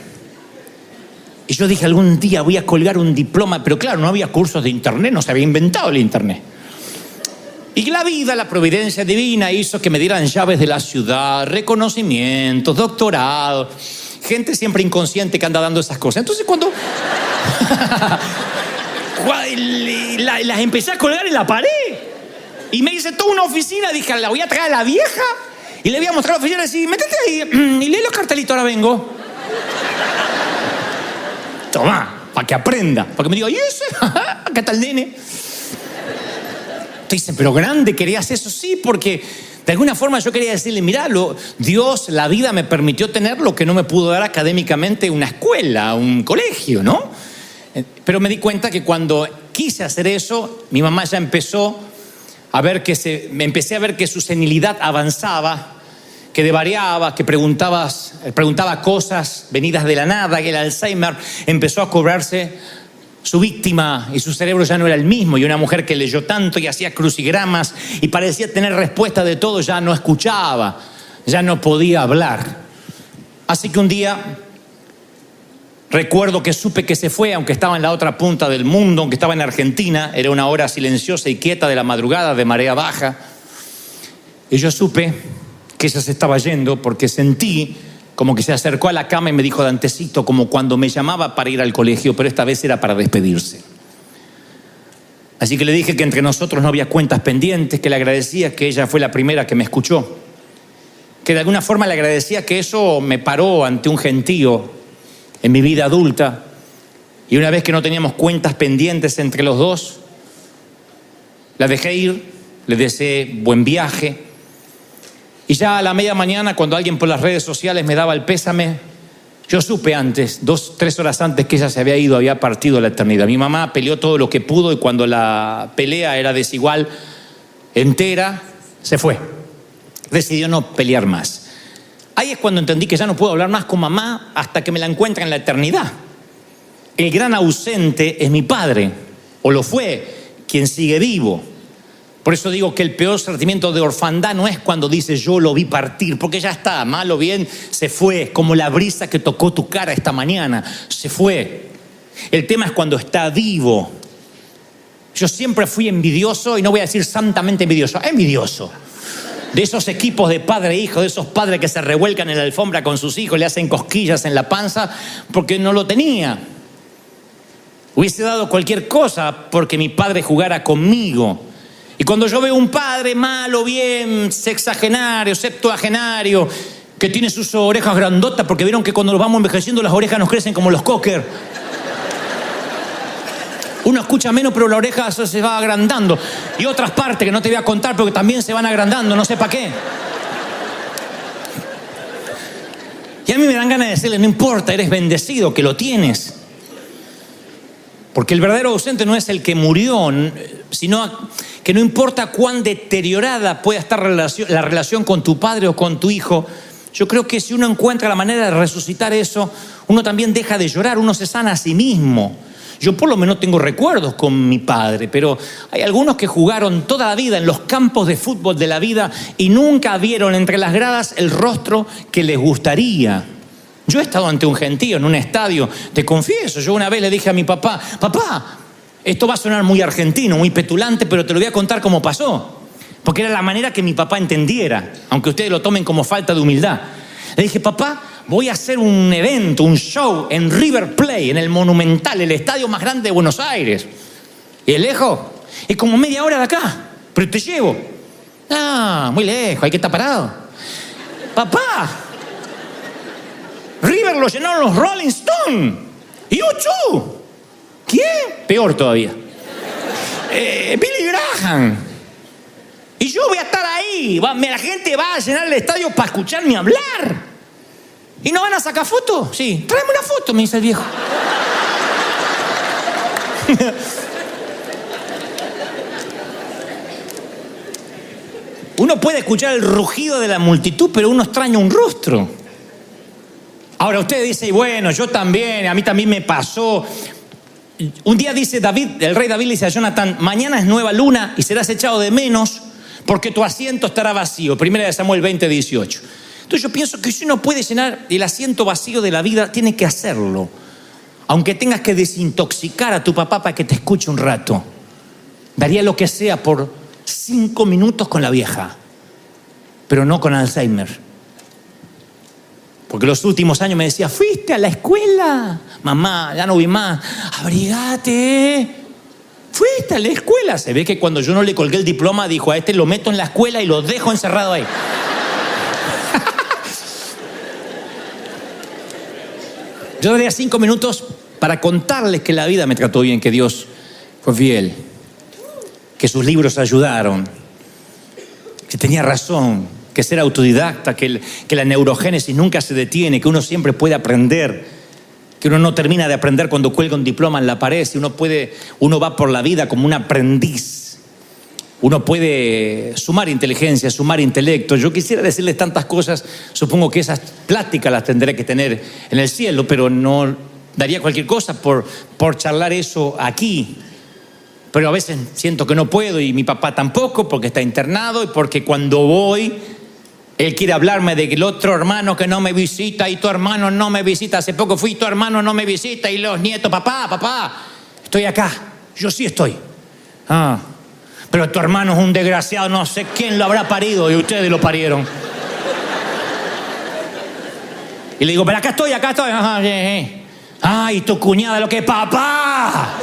Y yo dije, algún día voy a colgar un diploma. Pero claro, no había cursos de internet, no se había inventado el internet. Y la vida, la providencia divina hizo que me dieran llaves de la ciudad, reconocimientos, doctorados. Gente siempre inconsciente que anda dando esas cosas. Entonces cuando las empecé a colgar en la pared. Y me hice toda una oficina, dije, la voy a traer a la vieja. Y le voy a mostrar a la oficina y decir, métete ahí y lee los cartelitos, ahora vengo. Toma, para que aprenda. Para que me diga, ¿y ese? Acá está el nene. Te dicen, pero grande, ¿querías eso? Sí, porque de alguna forma yo quería decirle, mirá, Dios, la vida me permitió tener lo que no me pudo dar académicamente una escuela, un colegio, ¿no? Pero me di cuenta que cuando quise hacer eso, mi mamá ya empezó a ver empecé a ver que su senilidad avanzaba, que devariaba, que preguntaba cosas venidas de la nada, que el Alzheimer empezó a cobrarse su víctima y su cerebro ya no era el mismo. Y una mujer que leyó tanto y hacía crucigramas y parecía tener respuesta de todo, ya no escuchaba, ya no podía hablar. Así que un día recuerdo que supe que se fue, aunque estaba en la otra punta del mundo, aunque estaba en Argentina. Era una hora silenciosa y quieta de la madrugada, de marea baja. Y yo supe que ella se estaba yendo porque sentí como que se acercó a la cama y me dijo, Dantecito, como cuando me llamaba para ir al colegio, pero esta vez era para despedirse. Así que le dije que entre nosotros no había cuentas pendientes, que le agradecía que ella fue la primera que me escuchó, que de alguna forma le agradecía que eso me paró ante un gentío en mi vida adulta. Y una vez que no teníamos cuentas pendientes entre los dos, la dejé ir, le deseé buen viaje. Y ya a la media mañana, cuando alguien por las redes sociales me daba el pésame, yo supe antes, 2-3 horas antes, que ella se había ido, había partido a la eternidad. Mi mamá peleó todo lo que pudo y cuando la pelea era desigual, entera, se fue. Decidió no pelear más. Ahí es cuando entendí que ya no puedo hablar más con mamá hasta que me la encuentre en la eternidad. El gran ausente es mi padre, o lo fue, quien sigue vivo. Por eso digo que el peor sentimiento de orfandad no es cuando dices yo lo vi partir, porque ya está, mal o bien, se fue, como la brisa que tocó tu cara esta mañana, se fue. El tema es cuando está vivo. Yo siempre fui envidioso, y no voy a decir santamente envidioso. De esos equipos de padre e hijo, de esos padres que se revuelcan en la alfombra con sus hijos, le hacen cosquillas en la panza porque no lo tenía. Hubiese dado cualquier cosa porque mi padre jugara conmigo. Y cuando yo veo un padre malo, bien, sexagenario, septuagenario, que tiene sus orejas grandotas, porque vieron que cuando nos vamos envejeciendo las orejas nos crecen como los cocker. Uno escucha menos, pero la oreja se va agrandando. Y otras partes que no te voy a contar, porque también se van agrandando, no sé para qué. Y a mí me dan ganas de decirle, no importa, eres bendecido, que lo tienes. Porque el verdadero ausente no es el que murió, sino que no importa cuán deteriorada pueda estar la relación con tu padre o con tu hijo, yo creo que si uno encuentra la manera de resucitar eso, uno también deja de llorar, uno se sana a sí mismo. Yo por lo menos tengo recuerdos con mi padre, pero hay algunos que jugaron toda la vida en los campos de fútbol de la vida y nunca vieron entre las gradas el rostro que les gustaría. Yo he estado ante un gentío en un estadio, te confieso, yo una vez le dije a mi papá, papá, esto va a sonar muy argentino, muy petulante, pero te lo voy a contar cómo pasó, porque era la manera que mi papá entendiera, aunque ustedes lo tomen como falta de humildad. Le dije, papá, voy a hacer un evento, un show en River Plate, en el Monumental, el estadio más grande de Buenos Aires. ¿Y es lejos? Es como media hora de acá, pero te llevo. Ah, muy lejos, hay que estar parado. Papá, River lo llenaron los Rolling Stones. ¿Y U2? ¿Quién? Peor todavía. Billy Graham. Y yo voy a estar ahí. La gente va a llenar el estadio para escucharme hablar. ¿Y no van a sacar fotos? Sí. Tráeme una foto, me dice el viejo. Uno puede escuchar el rugido de la multitud, pero uno extraña un rostro. Ahora usted dice, bueno, yo también, a mí también me pasó. Un día dice David, el rey David le dice a Jonathan, mañana es nueva luna y serás echado de menos porque tu asiento estará vacío. 1 Samuel 20:18. Entonces yo pienso que si uno puede llenar el asiento vacío de la vida, tiene que hacerlo. Aunque tengas que desintoxicar a tu papá para que te escuche un rato. Daría lo que sea por 5 minutos con la vieja, pero no con Alzheimer. Porque los últimos años me decía, ¿fuiste a la escuela? Mamá, ya no vi más. Abrigate. ¿Fuiste a la escuela? Se ve que cuando yo no le colgué el diploma, dijo, a este lo meto en la escuela y lo dejo encerrado ahí. Yo daría 5 minutos para contarles que la vida me trató bien, que Dios fue fiel. que sus libros ayudaron, que tenía razón, que ser autodidacta, que la neurogénesis nunca se detiene, que uno siempre puede aprender, que uno no termina de aprender cuando cuelga un diploma en la pared, y uno va por la vida como un aprendiz. Uno puede sumar inteligencia, sumar intelecto. Yo quisiera decirles tantas cosas, supongo que esas pláticas las tendré que tener en el cielo, pero no daría cualquier cosa por charlar eso aquí. Pero a veces siento que no puedo, y mi papá tampoco, porque está internado, y porque cuando voy, él quiere hablarme de que el otro hermano que no me visita, y tu hermano no me visita. Hace poco fui, tu hermano no me visita, y los nietos, papá, estoy acá, yo sí estoy. Pero tu hermano es un desgraciado, no sé quién lo habrá parido, y ustedes lo parieron. Y le digo, pero acá estoy. Ay, tu cuñada, lo que es papá.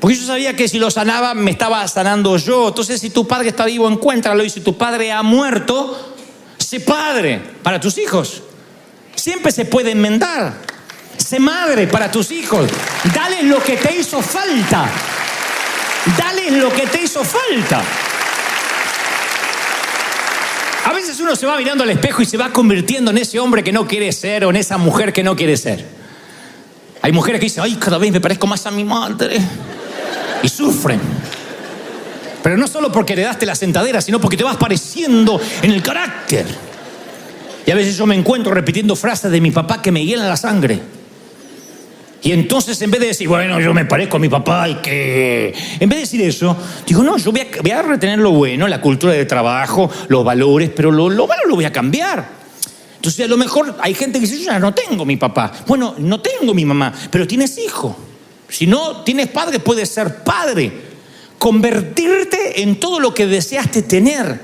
Porque yo sabía que si lo sanaba, me estaba sanando yo. Entonces, si tu padre está vivo, encuéntralo. Y si tu padre ha muerto, sé padre para tus hijos. Siempre se puede enmendar. Sé madre para tus hijos. Dales lo que te hizo falta. Dales lo que te hizo falta. A veces uno se va mirando al espejo y se va convirtiendo en ese hombre que no quiere ser, o en esa mujer que no quiere ser. Hay mujeres que dicen, ay, cada vez me parezco más a mi madre. Y sufren. Pero no solo porque heredaste la sentadera, sino porque te vas pareciendo en el carácter. Y a veces yo me encuentro repitiendo frases de mi papá que me hielan la sangre. Y entonces, en vez de decir, bueno, yo me parezco a mi papá y que... En vez de decir eso, digo, no, yo voy a retener lo bueno, la cultura de trabajo, los valores, pero lo malo lo voy a cambiar. Entonces, a lo mejor hay gente que dice, yo ya no tengo mi papá. Bueno, no tengo mi mamá, pero tienes hijo. Si no tienes padre, puedes ser padre. Convertirte en todo lo que deseaste tener.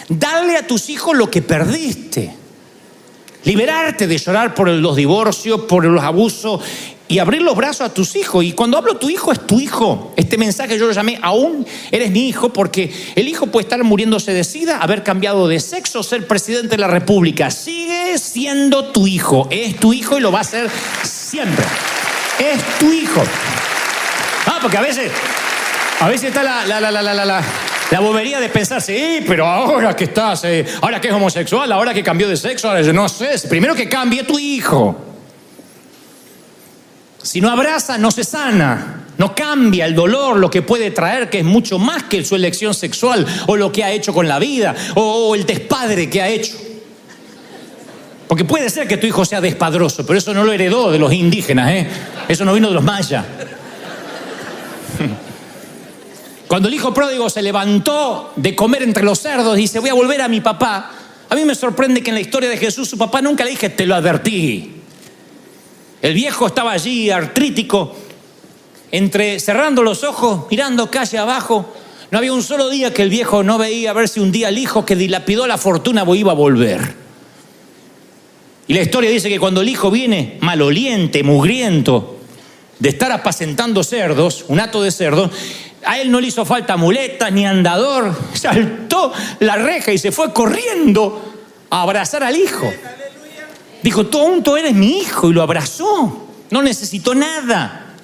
Darle a tus hijos lo que perdiste. Liberarte de llorar por los divorcios, por los abusos, y abrir los brazos a tus hijos. Y cuando hablo tu hijo, es tu hijo. Este mensaje yo lo llamé, aún eres mi hijo, porque el hijo puede estar muriéndose de sida, haber cambiado de sexo, ser presidente de la república. Sigue siendo tu hijo. Es tu hijo y lo va a ser siempre. Es tu hijo. Porque a veces está la bobería de pensar, sí, pero ahora que estás, ahora que es homosexual, ahora que cambió de sexo, ahora yo no sé, primero que cambie tu hijo. Si no abraza, no se sana, no cambia el dolor, lo que puede traer, que es mucho más que su elección sexual, o lo que ha hecho con la vida, o el despadre que ha hecho. Porque puede ser que tu hijo sea despadroso, pero eso no lo heredó de los indígenas, eso no vino de los mayas. Cuando el hijo pródigo se levantó de comer entre los cerdos y dice, voy a volver a mi papá, a mí me sorprende que en la historia de Jesús su papá nunca le dije, te lo advertí. El viejo estaba allí, artrítico, cerrando los ojos, mirando calle abajo. No había un solo día que el viejo no veía a ver si un día el hijo que dilapidó la fortuna iba a volver. Y la historia dice que cuando el hijo viene maloliente, mugriento, de estar apacentando cerdos, un hato de cerdos, a él no le hizo falta muletas ni andador, saltó la reja y se fue corriendo a abrazar al hijo. Dijo, tonto, eres mi hijo, y lo abrazó. No necesitó nada.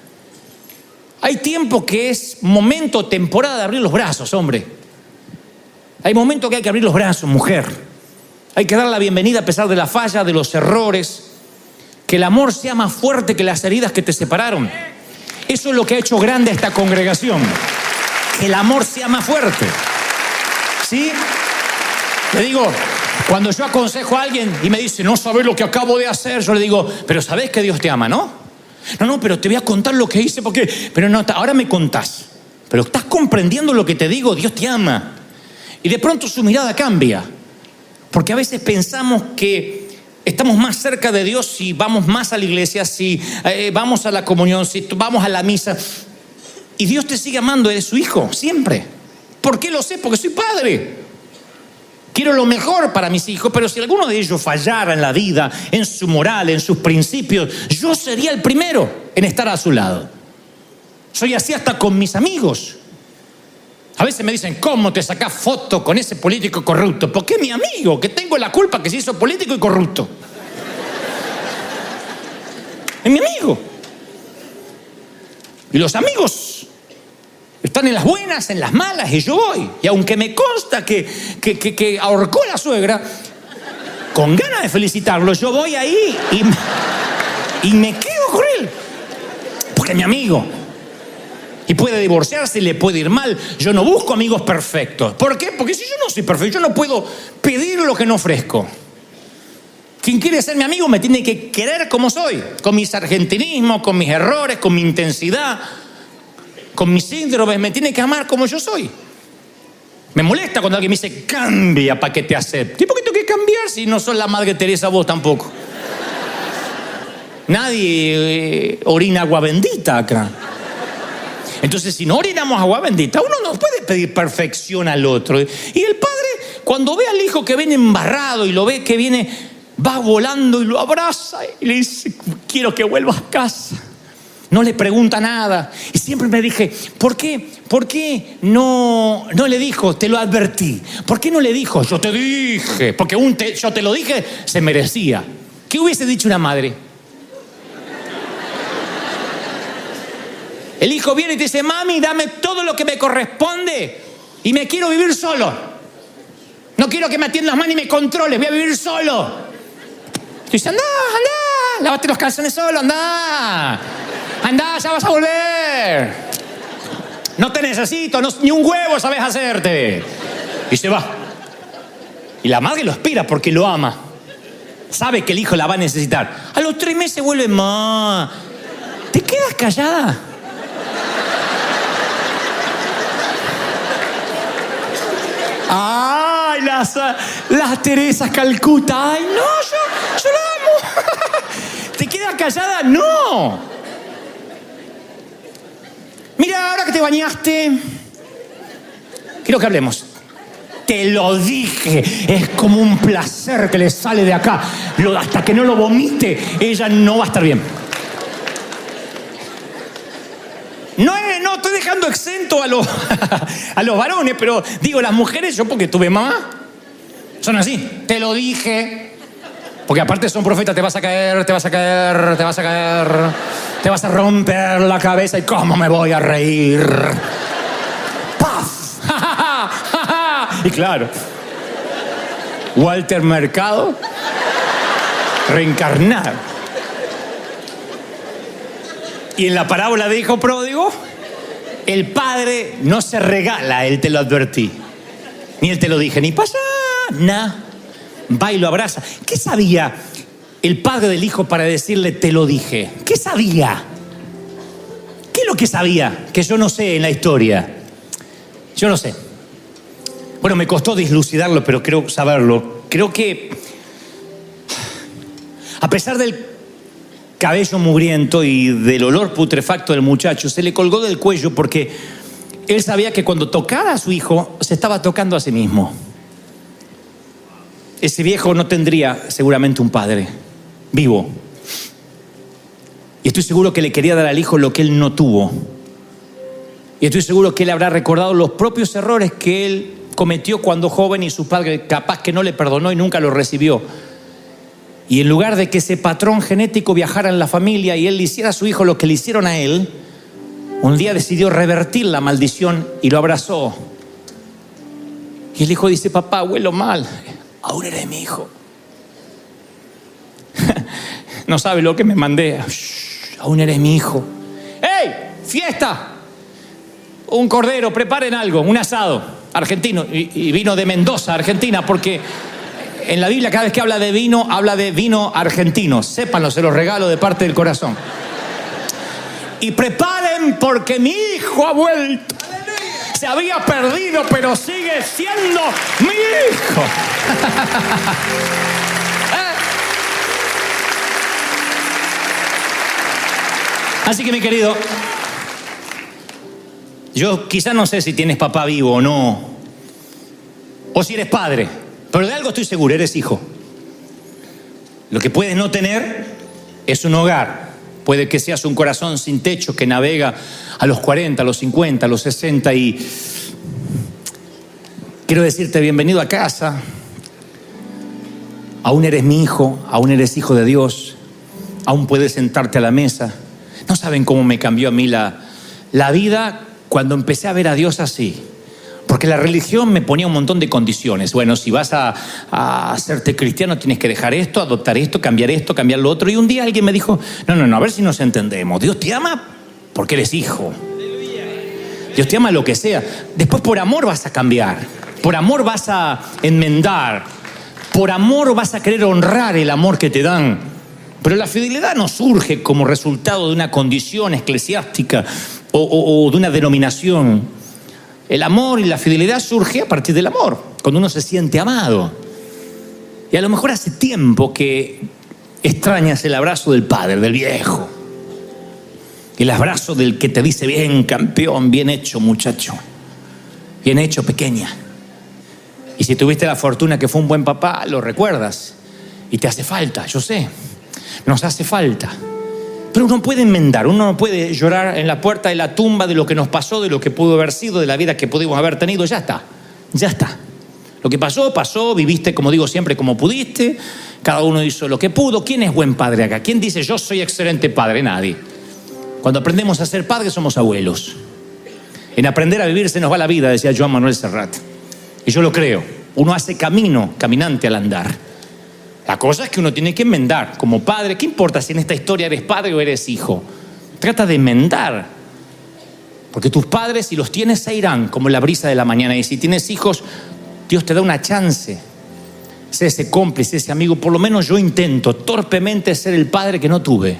Hay tiempo que es momento, temporada de abrir los brazos, hombre. Hay momentos que hay que abrir los brazos, mujer. Hay que dar la bienvenida a pesar de la falla, de los errores. Que el amor sea más fuerte que las heridas que te separaron. Eso es lo que ha hecho grande a esta congregación. Que el amor sea más fuerte. ¿Sí? Le digo, cuando yo aconsejo a alguien y me dice, no sabes lo que acabo de hacer, yo le digo, pero sabes que Dios te ama, ¿no? No, pero te voy a contar lo que hice porque... Pero no, ahora me contás. Pero estás comprendiendo lo que te digo, Dios te ama. Y de pronto su mirada cambia. Porque a veces pensamos que estamos más cerca de Dios si vamos más a la iglesia, si vamos a la comunión, si vamos a la misa. Y Dios te sigue amando, eres su hijo, siempre. ¿Por qué lo sé? Porque soy padre. Quiero lo mejor para mis hijos, pero si alguno de ellos fallara en la vida, en su moral, en sus principios, yo sería el primero en estar a su lado. Soy así hasta con mis amigos. A veces me dicen, ¿cómo te sacás foto con ese político corrupto? Porque es mi amigo, que tengo la culpa que se hizo político y corrupto. Es mi amigo. Y los amigos están en las buenas, en las malas, y yo voy. Y aunque me consta que ahorcó a la suegra, con ganas de felicitarlo, yo voy ahí y me quedo con él. Porque es mi amigo. Y puede divorciarse y le puede ir mal. Yo no busco amigos perfectos. ¿Por qué? Porque si yo no soy perfecto, yo no puedo pedir lo que no ofrezco. Quien quiere ser mi amigo me tiene que querer como soy. Con mis argentinismos, con mis errores, con mi intensidad, con mis síndromes. Me tiene que amar como yo soy. Me molesta cuando alguien me dice, cambia para que te acepte. ¿Y por qué tengo que cambiar si no sos la Madre Teresa vos tampoco? Nadie orina agua bendita acá. Entonces, si no orinamos agua bendita, uno no puede pedir perfección al otro. Y el padre, cuando ve al hijo que viene embarrado y lo ve que viene, va volando y lo abraza y le dice, quiero que vuelvas a casa. No le pregunta nada. Y siempre me dije, ¿por qué no le dijo, te lo advertí? ¿Por qué no le dijo, yo te dije? Porque yo te lo dije, se merecía. ¿Qué hubiese dicho una madre? El hijo viene y te dice, mami, dame todo lo que me corresponde y me quiero vivir solo. No quiero que me atiendas más ni me controles, voy a vivir solo. Y dice, anda, lávate los calzones solo, anda, ya vas a volver. No te necesito, ni un huevo sabes hacerte. Y se va. Y la madre lo espera porque lo ama. Sabe que el hijo la va a necesitar. A los 3 meses vuelve, ma, ¿te quedas callada? Ay, las Teresas Calcuta. Ay, no, yo la amo. ¿Te quedas callada? No. Mira, ahora que te bañaste, quiero que hablemos. Te lo dije, es como un placer que le sale de acá. Hasta que no lo vomite, ella no va a estar bien. No estoy dejando exento a los varones, pero digo, las mujeres, yo porque tuve mamá, son así. Te lo dije. Porque aparte son profetas, te vas a caer, te vas a caer, te vas a caer, te vas a romper la cabeza y cómo me voy a reír. ¡Paf! Y claro, Walter Mercado, reencarnar. Y en la parábola de hijo pródigo, el padre no se regala, él te lo advertí. Ni él te lo dije, ni pasa nada. Va y lo abraza. ¿Qué sabía el padre del hijo para decirle te lo dije? ¿Qué sabía? ¿Qué es lo que sabía? Que yo no sé en la historia. Yo no sé. Bueno, me costó dislucidarlo, pero creo saberlo. Creo que, a pesar del cabello mugriento y del olor putrefacto del muchacho, se le colgó del cuello porque él sabía que cuando tocara a su hijo, se estaba tocando a sí mismo. Ese viejo no tendría seguramente un padre vivo. Y estoy seguro que le quería dar al hijo lo que él no tuvo. Y estoy seguro que él habrá recordado los propios errores que él cometió cuando joven y su padre capaz que no le perdonó y nunca lo recibió. Y en lugar de que ese patrón genético viajara en la familia y él le hiciera a su hijo lo que le hicieron a él, un día decidió revertir la maldición y lo abrazó. Y el hijo dice, papá, huelo mal. Aún eres mi hijo. No sabe lo que me mandé. Aún eres mi hijo. ¡Ey! ¡Fiesta! Un cordero, preparen algo, un asado argentino. Y vino de Mendoza, Argentina, porque en la Biblia cada vez que habla de vino argentino. Sépanlo, se los regalo de parte del corazón. Y preparen porque mi hijo ha vuelto. Se había perdido, pero sigue siendo mi hijo. Así que, mi querido, yo quizás no sé si tienes papá vivo o no, o si eres padre, pero de algo estoy seguro, eres hijo. Lo que puedes no tener es un hogar. Puede que seas un corazón sin techo que navega a los 40, a los 50, a los 60 y quiero decirte bienvenido a casa. Aún eres mi hijo, aún eres hijo de Dios, aún puedes sentarte a la mesa. No saben cómo me cambió a mí la la vida cuando empecé a ver a Dios así. Porque la religión me ponía un montón de condiciones. Bueno, si vas a hacerte cristiano tienes que dejar esto, adoptar esto, cambiar lo otro. Y un día alguien me dijo, no, a ver si nos entendemos. Dios te ama porque eres hijo. Dios te ama lo que sea. Después por amor vas a cambiar. Por amor vas a enmendar. Por amor vas a querer honrar el amor que te dan. Pero la fidelidad no surge como resultado de una condición eclesiástica o de una denominación. El amor y la fidelidad surge a partir del amor, cuando uno se siente amado. Y a lo mejor hace tiempo que extrañas el abrazo del padre, del viejo. El abrazo del que te dice, bien campeón, bien hecho muchacho, bien hecho pequeña. Y si tuviste la fortuna que fue un buen papá, lo recuerdas. Y te hace falta, yo sé, nos hace falta. Pero uno puede enmendar, uno no puede llorar en la puerta de la tumba de lo que nos pasó, de lo que pudo haber sido, de la vida que pudimos haber tenido. Ya está. Lo que pasó, pasó, viviste, como digo siempre, como pudiste. Cada uno hizo lo que pudo. ¿Quién es buen padre acá? ¿Quién dice yo soy excelente padre? Nadie. Cuando aprendemos a ser padres somos abuelos. En aprender a vivir se nos va la vida, decía Joan Manuel Serrat. Y yo lo creo. Uno hace caminante al andar. La cosa es que uno tiene que enmendar como padre. ¿Qué importa si en esta historia eres padre o eres hijo? Trata de enmendar. Porque tus padres, si los tienes, se irán como la brisa de la mañana. Y si tienes hijos, Dios te da una chance. Sé ese cómplice, ese amigo. Por lo menos yo intento torpemente ser el padre que no tuve.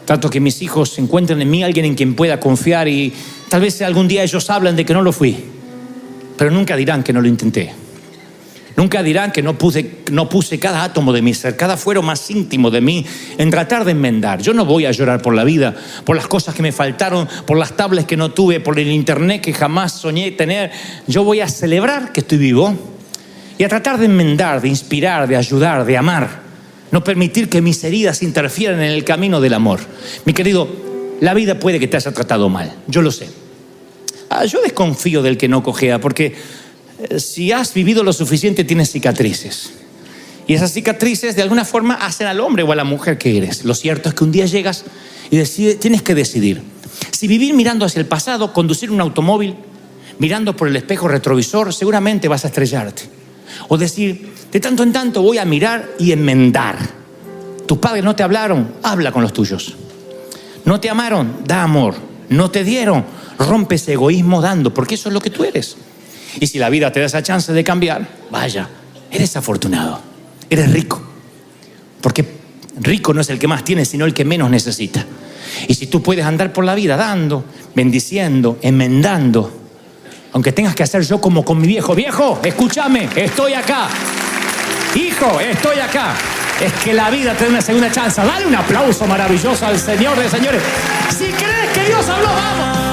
Trato que mis hijos encuentren en mí alguien en quien pueda confiar. Y tal vez algún día ellos hablan de que no lo fui. Pero nunca dirán que no lo intenté. Nunca dirán que no puse cada átomo de mi ser, cada fuero más íntimo de mí en tratar de enmendar. Yo no voy a llorar por la vida, por las cosas que me faltaron, por las tablets que no tuve, por el internet que jamás soñé tener. Yo voy a celebrar que estoy vivo y a tratar de enmendar, de inspirar, de ayudar, de amar. No permitir que mis heridas interfieran en el camino del amor. Mi querido, la vida puede que te haya tratado mal, yo lo sé. Yo desconfío del que no cojea, porque si has vivido lo suficiente tienes cicatrices. Y esas cicatrices de alguna forma hacen al hombre o a la mujer que eres. Lo cierto es que un día llegas y tienes que decidir. Si vivir mirando hacia el pasado, conducir un automóvil, mirando por el espejo retrovisor, seguramente vas a estrellarte. O decir, de tanto en tanto voy a mirar y enmendar. Tus padres no te hablaron, habla con los tuyos. No te amaron, da amor. No te dieron, rompe ese egoísmo dando, porque eso es lo que tú eres. Y si la vida te da esa chance de cambiar, vaya, eres afortunado, eres rico. Porque rico no es el que más tiene, sino el que menos necesita. Y si tú puedes andar por la vida dando, bendiciendo, enmendando, aunque tengas que hacer yo como con mi viejo. Viejo, escúchame, estoy acá. Hijo, estoy acá. Es que la vida te da una segunda chance. Dale un aplauso maravilloso al Señor de señores. Si crees que Dios habló, vamos.